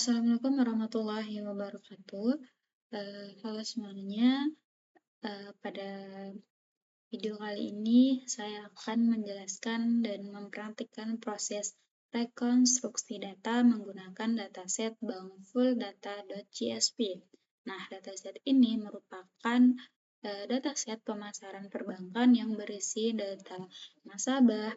Assalamualaikum warahmatullahi wabarakatuh. Halo semuanya. Pada video kali ini saya akan menjelaskan dan mempraktikkan proses rekonstruksi data menggunakan dataset bankfuldata.csv. Nah, dataset ini merupakan dataset pemasaran perbankan yang berisi data nasabah,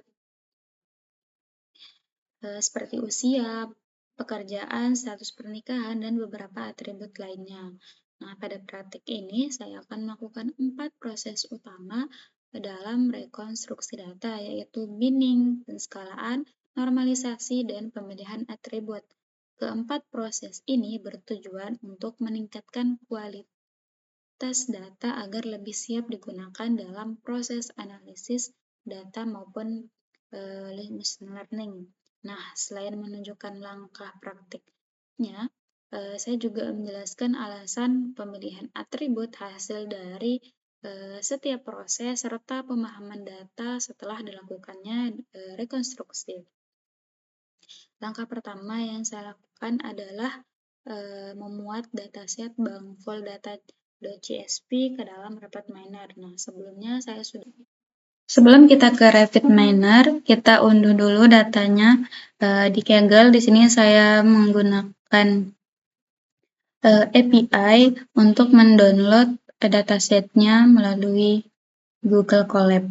seperti usia, pekerjaan, status pernikahan, dan beberapa atribut lainnya. Nah, pada praktik ini saya akan melakukan 4 proses utama dalam rekonstruksi data, yaitu binning, penskalaan, normalisasi, dan pemilihan atribut. Keempat proses ini bertujuan untuk meningkatkan kualitas data agar lebih siap digunakan dalam proses analisis data maupun machine learning. Nah, selain menunjukkan langkah praktiknya, saya juga menjelaskan alasan pemilihan atribut hasil dari setiap proses serta pemahaman data setelah dilakukannya rekonstruksi. Langkah pertama yang saya lakukan adalah memuat dataset bankfuldata.csv ke dalam RapidMiner. Nah, sebelum kita ke RapidMiner, kita unduh dulu datanya di Kaggle. Di sini saya menggunakan API untuk mendownload datasetnya melalui Google Colab.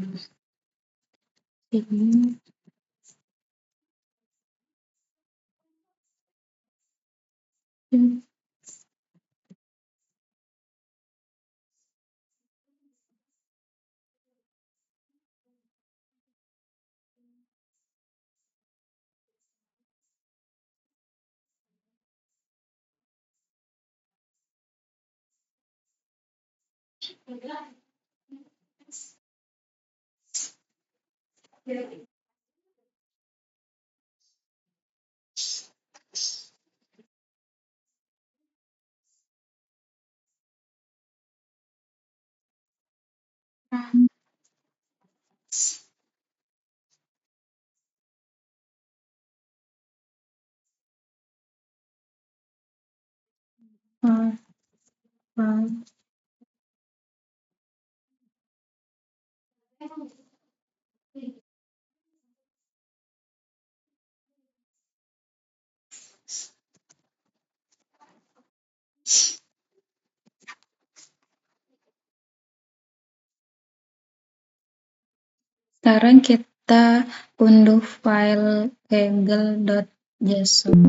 Sekarang kita unduh file kaggle.json.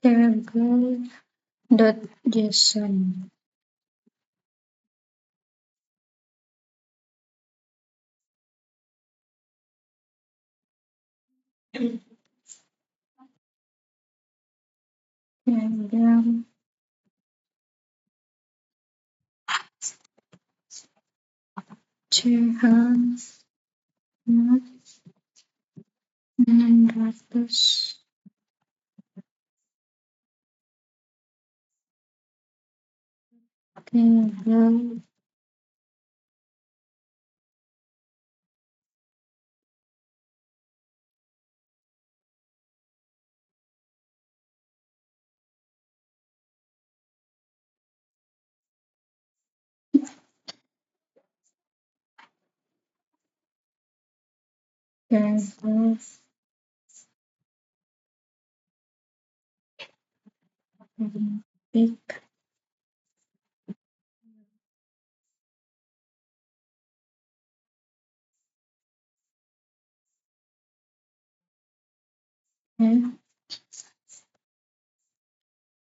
Kaggle.json. Kaggle CH 600 Kaggle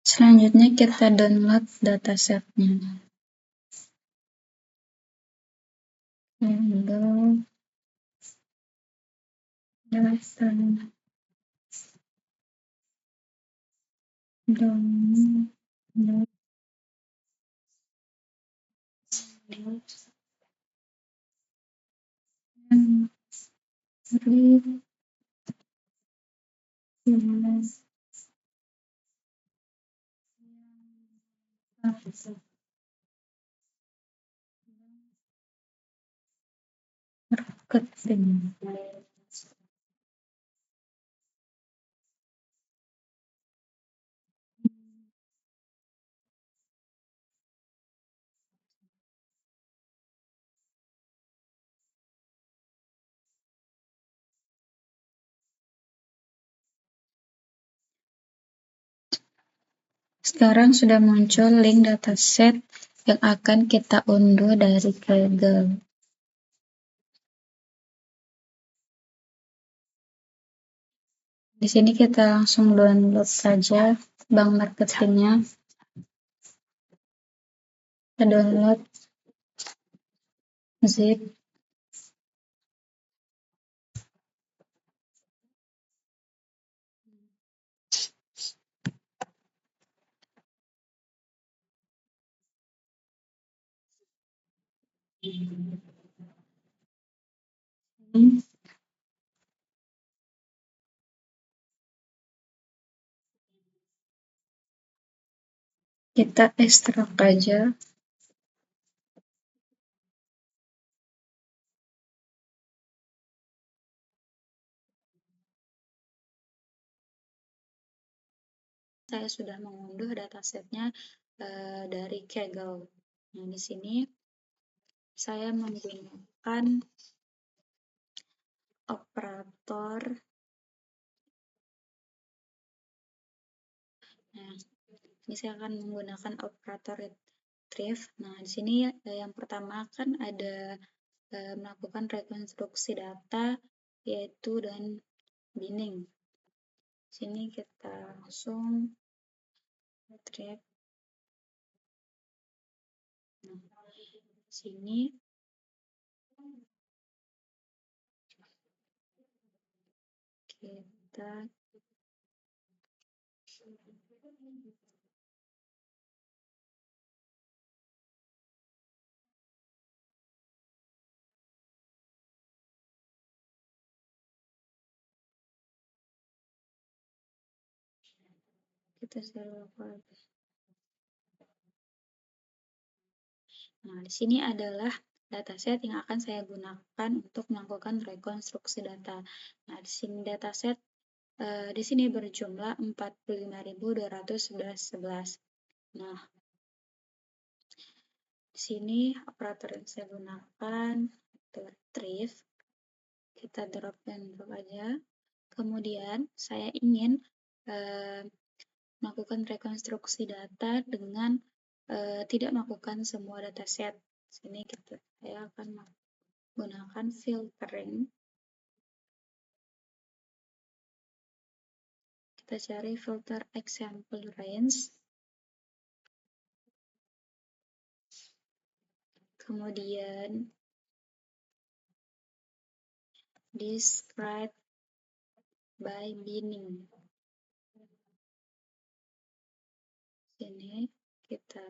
Selanjutnya kita download datasetnya. Download marketing. Sekarang sudah muncul link dataset yang akan kita unduh dari Kaggle. Di sini kita langsung download saja bank marketingnya. Kita download zip. Kita ekstrak aja. Saya sudah mengunduh datasetnya dari Kaggle. Nah, di sini saya menggunakan operator. Nah, ini saya akan menggunakan operator retrieve. Nah, di sini yang pertama kan ada melakukan rekonstruksi data, yaitu dan binning. Di sini kita langsung retrieve. Nah, di sini kita server. Nah, di sini adalah dataset yang akan saya gunakan untuk melakukan rekonstruksi data. Nah, di sini dataset di sini berjumlah 45.211. Nah, di sini operator yang saya gunakan itu retrieve. Kita drop and drop aja. Kemudian saya ingin melakukan rekonstruksi data dengan tidak melakukan semua dataset. Sini saya akan menggunakan filtering. Kita cari filter example range. Kemudian describe by binning. Sini kita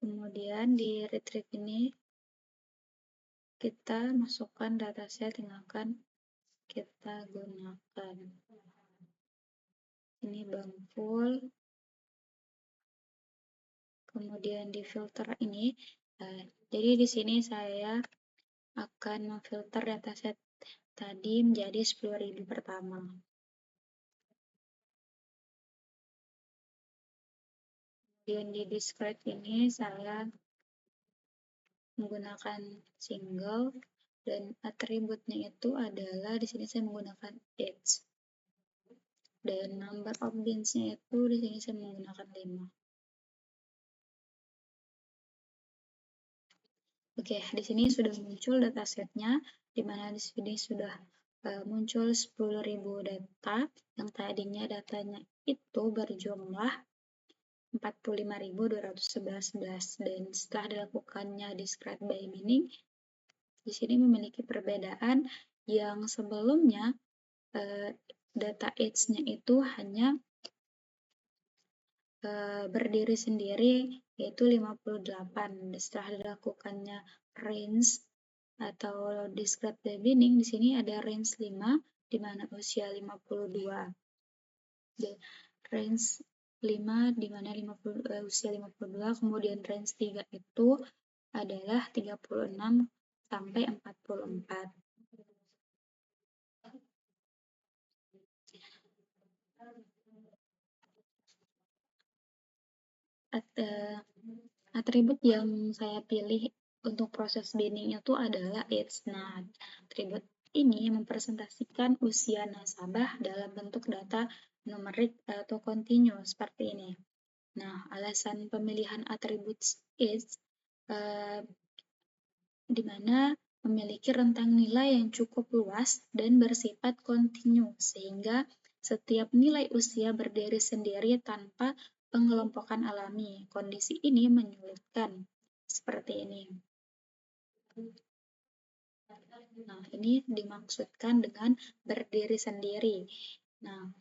kemudian di retrieve ini kita masukkan dataset yang akan kita gunakan. Ini bank full. Kemudian di filter ini, jadi di sini saya akan memfilter dataset tadi menjadi 10.000 pertama. Kemudian di describe ini saya menggunakan single dan atributnya itu adalah di sini saya menggunakan age. dan number of beans-nya itu di sini saya menggunakan 5. Oke, di sini sudah muncul datasetnya, di mana di sini sudah muncul 10.000 data, yang tadinya datanya itu berjumlah 45.211 dan setelah dilakukannya describe by meaning, di sini memiliki perbedaan yang sebelumnya data age-nya itu hanya berdiri sendiri yaitu 58. Setelah dilakukannya range atau describe by meaning, di sini ada range 5 di mana usia 52. Range 5 di mana usia 52, kemudian range 3 itu adalah 36 sampai 44. Atribut yang saya pilih untuk proses binning itu adalah age. Nah, atribut ini mempresentasikan usia nasabah dalam bentuk data numerik atau kontinu seperti ini. Nah, alasan pemilihan atribut age di mana memiliki rentang nilai yang cukup luas dan bersifat kontinu, sehingga setiap nilai usia berdiri sendiri tanpa pengelompokan alami. Kondisi ini menyulitkan, seperti ini. Nah, ini dimaksudkan dengan berdiri sendiri. Nah,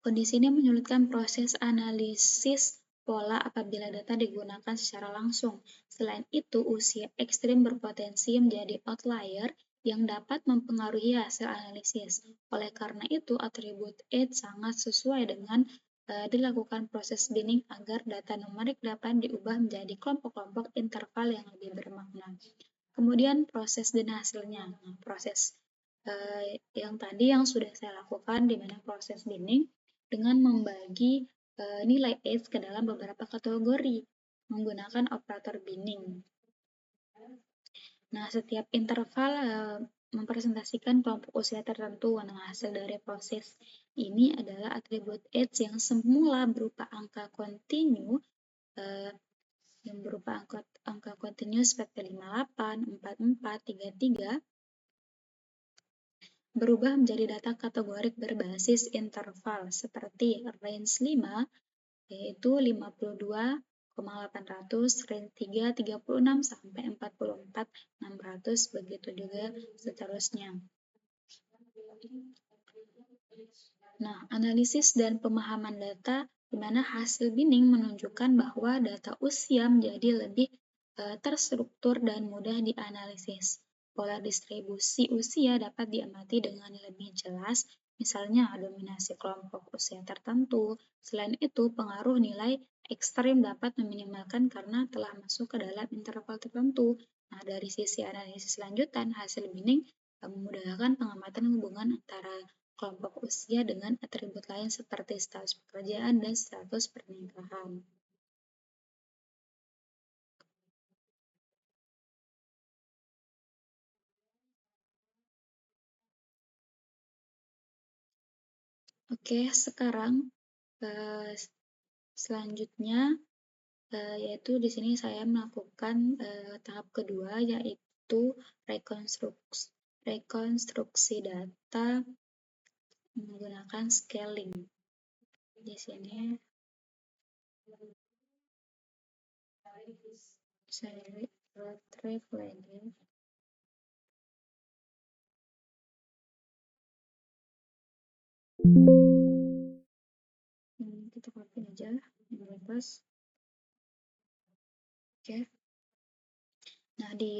kondisi ini menyulitkan proses analisis pola apabila data digunakan secara langsung. Selain itu, usia ekstrim berpotensi menjadi outlier yang dapat mempengaruhi hasil analisis. Oleh karena itu, atribut age sangat sesuai dengan dilakukan proses binning agar data numerik dapat diubah menjadi kelompok-kelompok interval yang lebih bermakna. Kemudian proses dan hasilnya. Nah, proses yang tadi yang sudah saya lakukan di mana proses binning dengan membagi nilai age ke dalam beberapa kategori menggunakan operator binning. Nah, setiap interval mempresentasikan kelompok usia tertentu. Nah, hasil dari proses ini adalah atribut age yang semula berupa angka kontinu yang berupa angka kontinu seperti 58, 44, 33 berubah menjadi data kategorik berbasis interval seperti range 5 yaitu 52,800, range 3 36 sampai 44,600, begitu juga seterusnya. Nah, analisis dan pemahaman data di mana hasil binning menunjukkan bahwa data usia menjadi lebih terstruktur dan mudah dianalisis. Pola distribusi usia dapat diamati dengan lebih jelas, misalnya dominasi kelompok usia tertentu. Selain itu, pengaruh nilai ekstrim dapat meminimalkan karena telah masuk ke dalam interval tertentu. Nah, dari sisi analisis lanjutan, hasil binning memudahkan pengamatan hubungan antara kelompok usia dengan atribut lain seperti status pekerjaan dan status pernikahan. Oke, sekarang selanjutnya yaitu di sini saya melakukan tahap kedua yaitu rekonstruksi data menggunakan scaling. Di sini saya retrieve lagi. Kita copy aja yang atas. Oke. Nah, di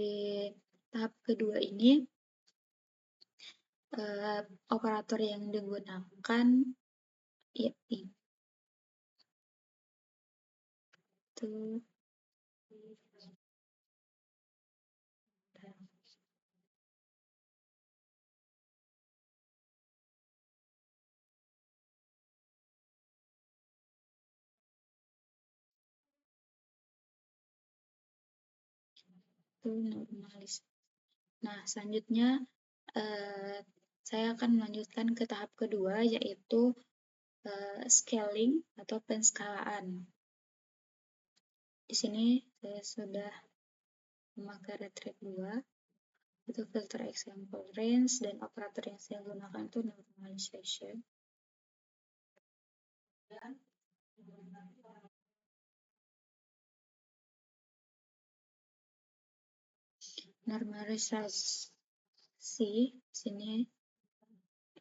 tahap kedua ini operator yang digunakan yaitu normalis. Nah, selanjutnya saya akan melanjutkan ke tahap kedua, yaitu scaling atau penskalaan. Di sini saya sudah memakai retrieve 2, itu filter example range, dan operator yang saya gunakan itu normalization. Normalisasi sini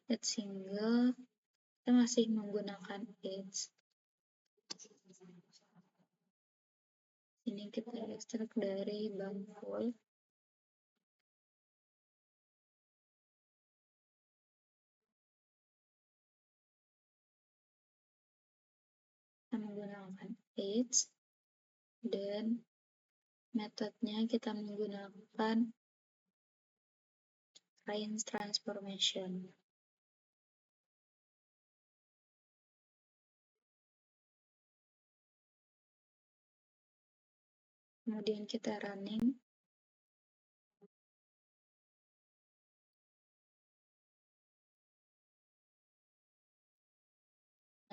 edge single, kita masih menggunakan edge. Ini kita ekstrak dari bank full. Kita menggunakan edge, dan metodenya kita menggunakan range transformation. Kemudian kita running.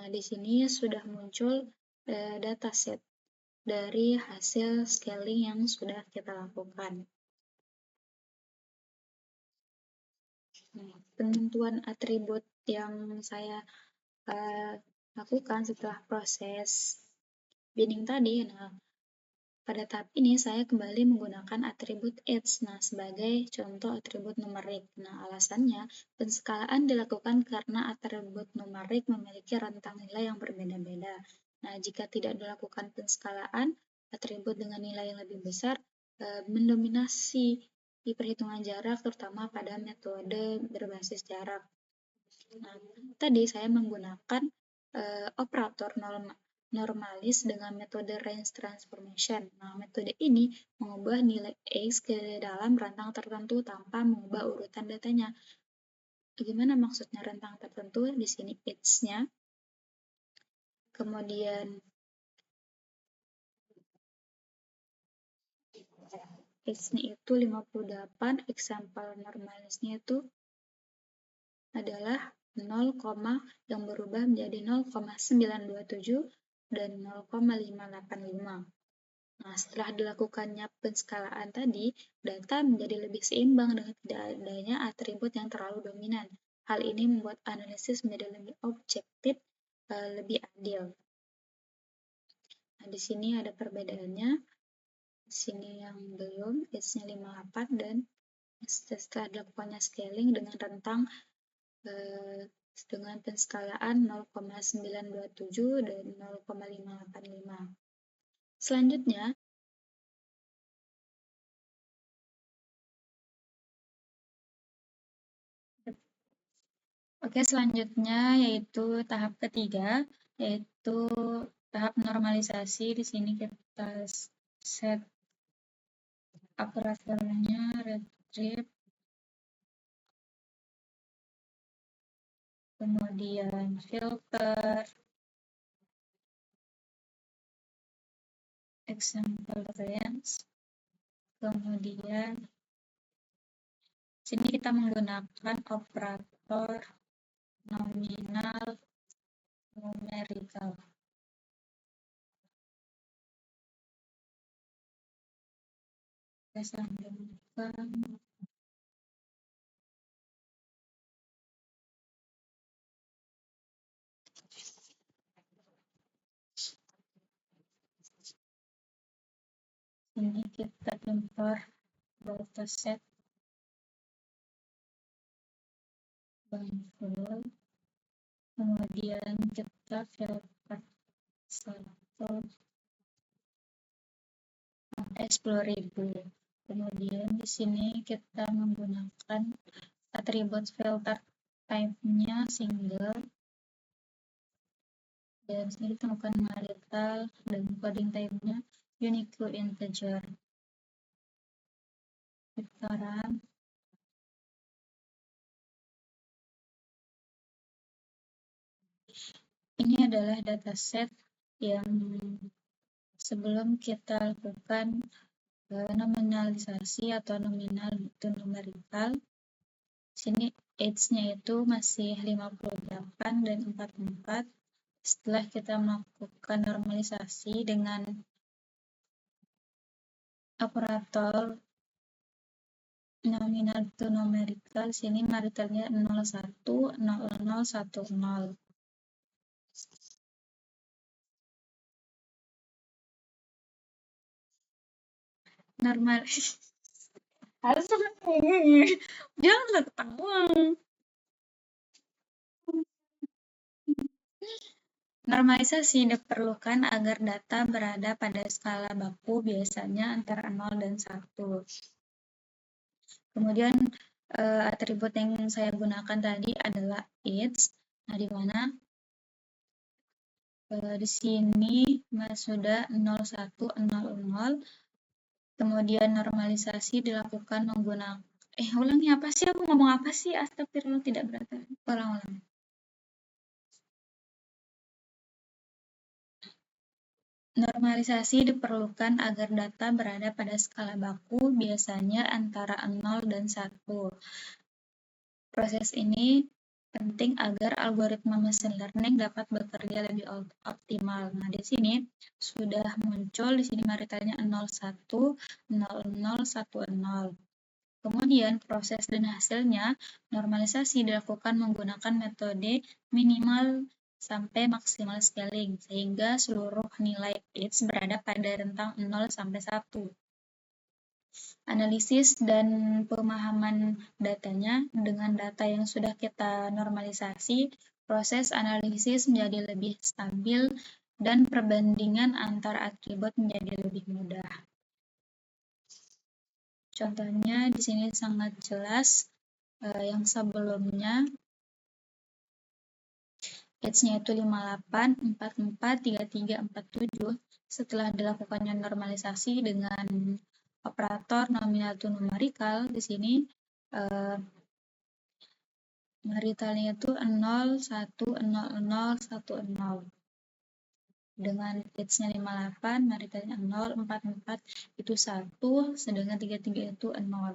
Nah, di sini sudah muncul dataset dari hasil scaling yang sudah kita lakukan. Nah, penentuan atribut yang saya lakukan setelah proses binning tadi, nah, pada tahap ini saya kembali menggunakan atribut edge, sebagai contoh atribut numerik. Alasannya, penskalaan dilakukan karena atribut numerik memiliki rentang nilai yang berbeda-beda. Jika tidak dilakukan penskalaan, atribut dengan nilai yang lebih besar mendominasi di perhitungan jarak, terutama pada metode berbasis jarak. Tadi saya menggunakan operator normalis dengan metode range transformation. Metode ini mengubah nilai X ke dalam rentang tertentu tanpa mengubah urutan datanya. Bagaimana maksudnya rentang tertentu? Di sini X-nya, kemudian X-nya itu 58, example normalisnya itu adalah 0, yang berubah menjadi 0,927 dan 0,585. Setelah dilakukannya penskalaan tadi, data menjadi lebih seimbang dengan tidak adanya atribut yang terlalu dominan. Hal ini membuat analisis menjadi lebih objektif, lebih adil. Di sini ada perbedaannya. Di sini yang belum, H-nya 58, dan setelah dilakukannya scaling dengan rentang dengan penskalaan 0,927 dan 0,585. Selanjutnya, selanjutnya yaitu tahap ketiga, yaitu tahap normalisasi. Di sini kita set operatornya retrieve, kemudian filter, example range, kemudian sini kita menggunakan operator nominal numerical. Saya sambungkan. Ini kita import dataset full, kemudian kita filter satu explorable. Kemudian di sini kita menggunakan atribut filter type-nya single, dan sini ditemukan marital, dan coding type-nya unique integer. Kita run. Ini adalah dataset yang sebelum kita lakukan nominalisasi atau nominal to numerical. Sini age-nya itu masih 58 dan 44. Setelah kita melakukan normalisasi dengan operator nominal to numerical, sini maritalnya 01, 00, 10. Normal. Harus jangan ketawa. Normalisasi diperlukan agar data berada pada skala baku biasanya antara 0 dan 1. Kemudian atribut yang saya gunakan tadi adalah age. Nah, di mana di sini sudah 0100. Kemudian normalisasi dilakukan menggunakan ulangi apa sih? Aku ngomong apa sih? Astagfirullah, tidak berata. Ulang-ulang. Normalisasi diperlukan agar data berada pada skala baku, biasanya antara 0 dan 1. Proses ini penting agar algoritma machine learning dapat bekerja lebih optimal. Nah, di sini sudah muncul di sini maritalnya 01, 00, 10. Kemudian proses dan hasilnya normalisasi dilakukan menggunakan metode minimal sampai maksimal scaling sehingga seluruh nilai age berada pada rentang 0 sampai 1. Analisis dan pemahaman datanya dengan data yang sudah kita normalisasi, proses analisis menjadi lebih stabil dan perbandingan antar atribut menjadi lebih mudah. Contohnya di sini sangat jelas yang sebelumnya age-nya itu 58, 44, 33, 47. Setelah dilakukannya normalisasi dengan operator nominal to numerical, di sini maritalnya itu 0, 1, 0, 0, 1, 0. Dengan age-nya 58, maritalnya 0, 44 itu 1, sedangkan 33 itu 0.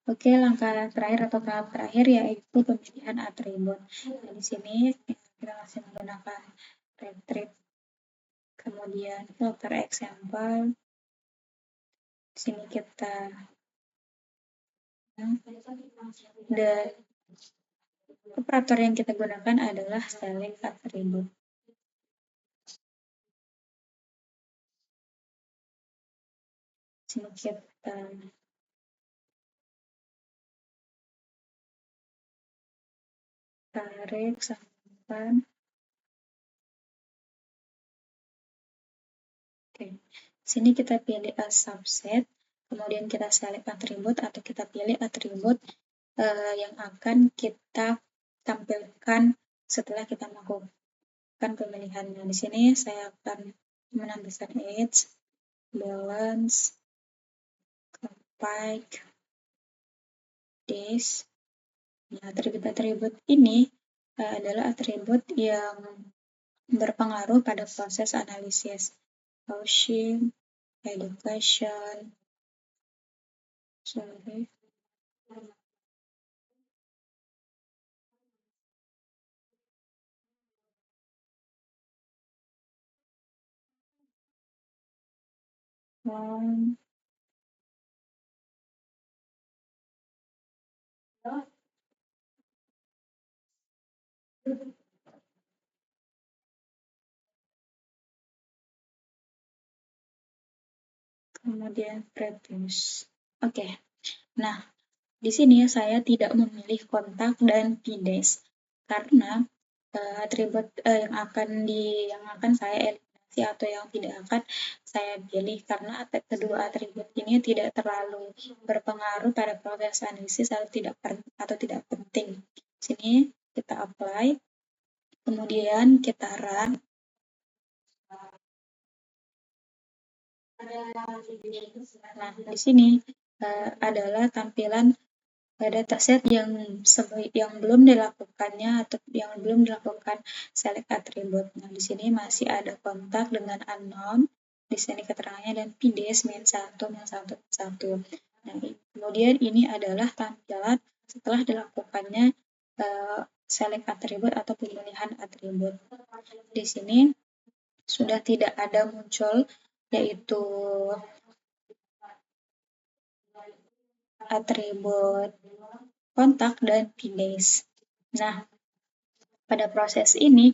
Oke, langkah terakhir atau tahap terakhir yaitu pemilihan atribut. Nah, di sini kita masih menggunakan retrieve, kemudian filter example. Di sini kita dan operator yang kita gunakan adalah select attribute. Di sini kita tarik sampai. Oke. Sini kita pilih a subset, kemudian kita select atribut atau kita pilih atribut yang akan kita tampilkan setelah kita melakukan pemilihannya. Di sini saya akan menambahkan age, balance, spike, days. Nah, atribut-atribut ini adalah atribut yang berpengaruh pada proses analisis. Housing, education, kemudian previous. Oke. Nah, di sini saya tidak memilih kontak dan PDES karena atribut yang akan saya eliminasi atau yang tidak akan saya pilih karena kedua atribut ini tidak terlalu berpengaruh pada proses analisis atau tidak penting. Sini kita apply, kemudian kita run. Nah, di sini adalah tampilan dataset yang belum dilakukannya atau yang belum dilakukan select atribut. Nah, di sini masih ada kontak dengan unknown, di sini keterangannya, dan PDS -1, -1, -1. Nah, kemudian ini adalah tampilan setelah dilakukannya select atribut atau pemilihan atribut. Di sini sudah tidak ada muncul yaitu atribut kontak dan PDS. Nah, pada proses ini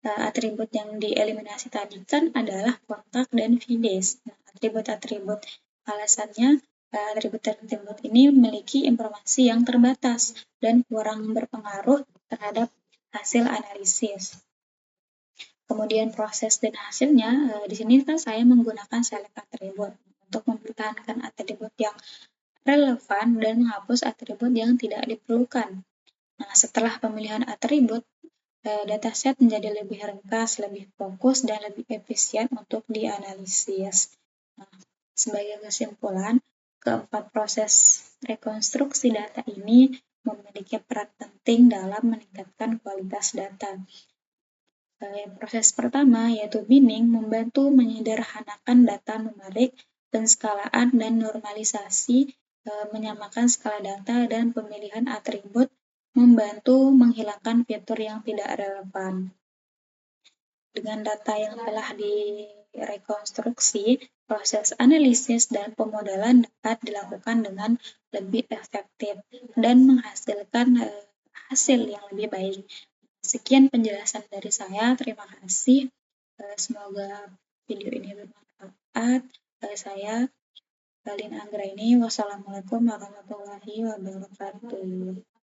atribut yang dieliminasi tadi kan adalah kontak dan PDS. Nah, atribut-atribut alasannya atribut-atribut ini memiliki informasi yang terbatas dan kurang berpengaruh terhadap hasil analisis. Kemudian proses dan hasilnya, di sini kan saya menggunakan select atribut untuk mempertahankan atribut yang relevan dan menghapus atribut yang tidak diperlukan. Nah, setelah pemilihan atribut, dataset menjadi lebih ringkas, lebih fokus, dan lebih efisien untuk dianalisis. Nah, sebagai kesimpulan, keempat proses rekonstruksi data ini memiliki peran penting dalam meningkatkan kualitas data. Proses pertama, yaitu binning, membantu menyederhanakan data numerik, penskalaan, dan normalisasi, menyamakan skala data, dan pemilihan atribut, membantu menghilangkan fitur yang tidak relevan. Dengan data yang telah direkonstruksi, proses analisis dan pemodelan dapat dilakukan dengan lebih efektif dan menghasilkan hasil yang lebih baik. Sekian penjelasan dari saya, terima kasih. Semoga video ini bermanfaat. Saya Galin Anggraini, wassalamualaikum warahmatullahi wabarakatuh.